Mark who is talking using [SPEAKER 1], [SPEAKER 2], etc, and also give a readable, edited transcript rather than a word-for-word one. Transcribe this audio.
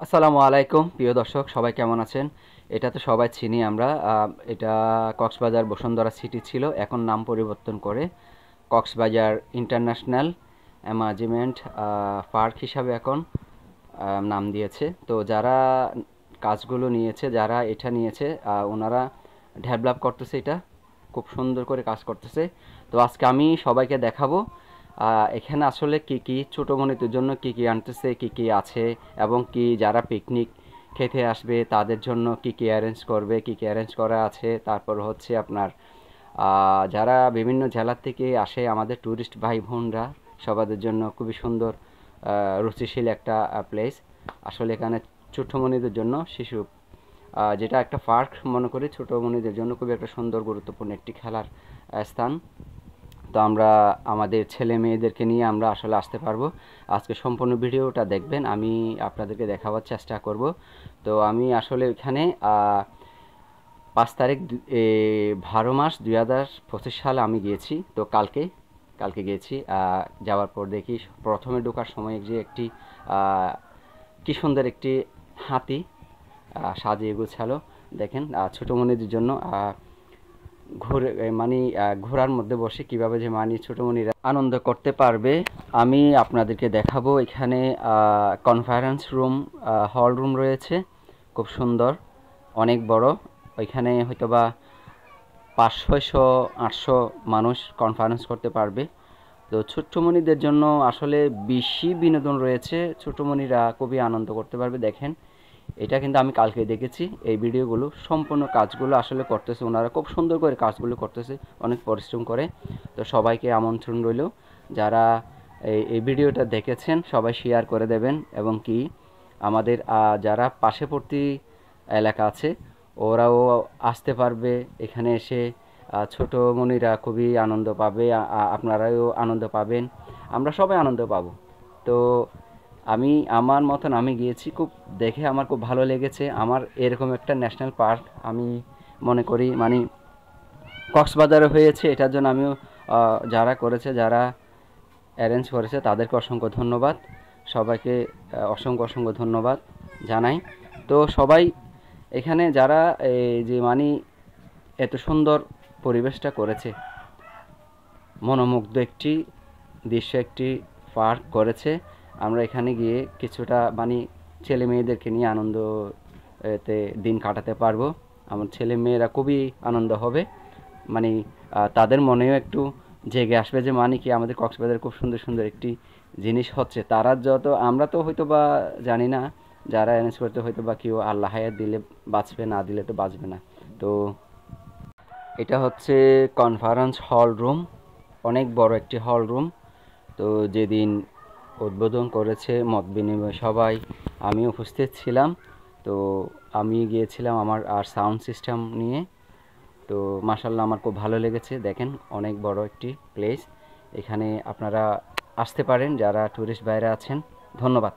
[SPEAKER 1] আসসালামু আলাইকুম প্রিয় দর্শক, সবাই কেমন আছেন? এটা তো সবাই চিনি আমরা। এটা কক্সবাজার বসুন্ধরা সিটি ছিল, এখন নাম পরিবর্তন করে কক্সবাজার ইন্টারন্যাশনাল অ্যামাজমেন্ট পার্ক হিসাবে এখন নাম দিয়েছে। তো যারা কাজগুলো নিয়েছে, যারা এটা নিয়েছে, ওনারা ডেভেলপ করতেছে, এটা খুব সুন্দর করে কাজ করতেছে। তো আজকে আমি সবাইকে দেখাবো এখানে আসলে কি কি ছোটো বোনদের জন্য কি কি আনতেছে, কি কি আছে, এবং কি যারা পিকনিক খেতে আসবে তাদের জন্য কি কি অ্যারেঞ্জ করবে, কি কি অ্যারেঞ্জ করা আছে। তারপর হচ্ছে আপনার যারা বিভিন্ন জেলার থেকে আসে আমাদের ট্যুরিস্ট ভাই বোনরা, সবাদের জন্য খুবই সুন্দর রুচিশীল একটা প্লেস। আসলে এখানে ছোট্টমণিদের জন্য শিশু যেটা একটা পার্ক মনে করি, ছোটমণিদের জন্য খুবই একটা সুন্দর গুরুত্বপূর্ণ একটি খেলার স্থান। তো আমরা আমাদের ছেলে মেয়েদেরকে নিয়ে আমরা আসলে আসতে পারবো। আজকে সম্পূর্ণ ভিডিওটা দেখবেন, আমি আপনাদেরকে দেখাবার চেষ্টা করব। তো আমি আসলে এখানে 5 তারিখ 12 মাস 2025 সালে আমি গিয়েছি। তো কালকে কালকে গিয়েছি। যাওয়ার পর দেখি প্রথমে ঢোকার সময় যে একটি কি সুন্দর একটি হাতি সাজিয়ে গুছালো। দেখেন ছোটো মনিদের জন্য ঘুরে মানে ঘোড়ার মধ্যে বসে কিভাবে যে ছোটোমণিরা আনন্দ করতে পারবে আমি আপনাদেরকে দেখাবো। এখানে কনফারেন্স রুম, হল রুম রয়েছে, খুব সুন্দর, অনেক বড়। ওইখানে হয়তোবা 500-600-800 মানুষ কনফারেন্স করতে পারবে। তো ছোট্টমণিদের জন্য আসলে বেশি বিনোদন রয়েছে, ছোট্টমণিরা খুবই আনন্দ করতে পারবে। দেখেন, এটা কিন্তু আমি কালকে দেখেছি। এই ভিডিওগুলো সম্পূর্ণ কাজগুলো আসলে করতেছে, ওনারা খুব সুন্দর করে কাজগুলো করতেছে, অনেক পরিশ্রম করে। তো সবাইকে আমন্ত্রণ রইল, যারা এই ভিডিওটা দেখেছেন সবাই শেয়ার করে দেবেন, এবং কি আমাদের যারা পার্শ্ববর্তী এলাকা আছে ওরাও আসতে পারবে। এখানে এসে ছোট মনিরা খুবই আনন্দ পাবে, আপনারাও আনন্দ পাবেন, আমরা সবাই আনন্দ পাবো। তো আমি আমার মতন আমি গিয়েছি, খুব দেখে আমার খুব ভালো লেগেছে। আমার এরকম একটা ন্যাশনাল পার্ক আমি মনে করি কক্সবাজারে হয়েছে, এটার জন্য আমিও যারা করেছে, যারা অ্যারেঞ্জ করেছে তাদেরকে অসংখ্য ধন্যবাদ। সবাইকে অসংখ্য অসংখ্য ধন্যবাদ জানাই। তো সবাই এখানে যারা এই যে এত সুন্দর পরিবেশটা করেছে, মনোমুগ্ধ একটি দৃশ্য, একটি পার্ক করেছে। আমরা এখানে গিয়ে কিছুটা ছেলে মেয়েদেরকে নিয়ে আনন্দ এতে দিন কাটাতে পারবো। আমার ছেলে মেয়েরা খুবই আনন্দ হবে, মানে তাদের মনেও একটু জেগে আসবে যে কি আমাদের কক্সবাজারে খুব সুন্দর সুন্দর একটি জিনিস হচ্ছে। তারা যত, আমরা তো হয়তো বা জানি না, যারা অ্যারেঞ্জ করতে হয়তো বা কেউ আল্লাহ হায়াত দিলে বাঁচবে, না দিলে তো বাঁচবে না। তো এটা হচ্ছে কনফারেন্স হল রুম, অনেক বড় একটি হল রুম। তো যেদিন উদ্বোধন করেছে মত বিনিময় সবাই, আমি উপস্থিত ছিলাম। তো আমি গিয়েছিলাম আমার আর সাউন্ড সিস্টেম নিয়ে। তো মাশাল্লাহ আমার খুব ভালো লেগেছে। দেখেন, অনেক বড় একটি প্লেস, এখানে আপনারা আসতে পারেন যারা ট্যুরিস্ট বাইরে আছেন। ধন্যবাদ।